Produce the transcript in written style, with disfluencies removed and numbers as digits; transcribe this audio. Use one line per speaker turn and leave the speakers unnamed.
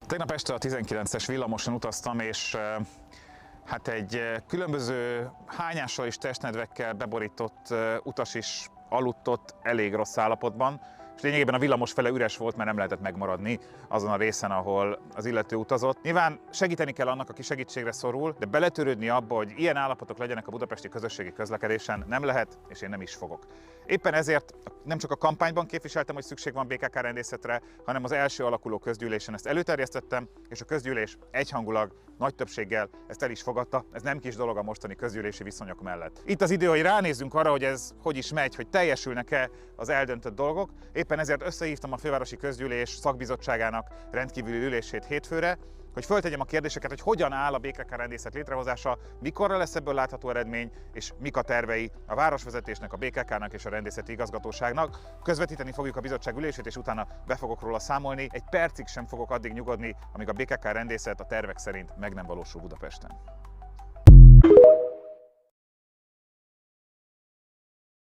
Tegnap este a 19-es villamoson utaztam, és hát egy különböző hányással és testnedvekkel beborított utas is aludt ott elég rossz állapotban, és lényegében a villamos fele üres volt, mert nem lehetett megmaradni azon a részen, ahol az illető utazott. Nyilván segíteni kell annak, aki segítségre szorul, de beletörődni abba, hogy ilyen állapotok legyenek a budapesti közösségi közlekedésen nem lehet, és én nem is fogok. Éppen ezért nem csak a kampányban képviseltem, hogy szükség van BKK rendészetre, hanem az első alakuló közgyűlésen ezt előterjesztettem, és a közgyűlés egyhangulag, nagy többséggel ezt el is fogadta. Ez nem kis dolog a mostani közgyűlési viszonyok mellett. Itt az idő, hogy ránézzünk arra, hogy ez hogy is megy, hogy teljesülnek-e az eldöntött dolgok. Éppen ezért összehívtam a fővárosi közgyűlés szakbizottságának rendkívüli ülését hétfőre, hogy föltegyem a kérdéseket, hogy hogyan áll a BKK rendészet létrehozása, mikorra lesz ebből látható eredmény, és mik a tervei a városvezetésnek, a BKK-nak és a rendészeti igazgatóságnak. Közvetíteni fogjuk a bizottság ülését, és utána be fogok róla számolni. Egy percig sem fogok addig nyugodni, amíg a BKK rendészet a tervek szerint meg nem valósul Budapesten.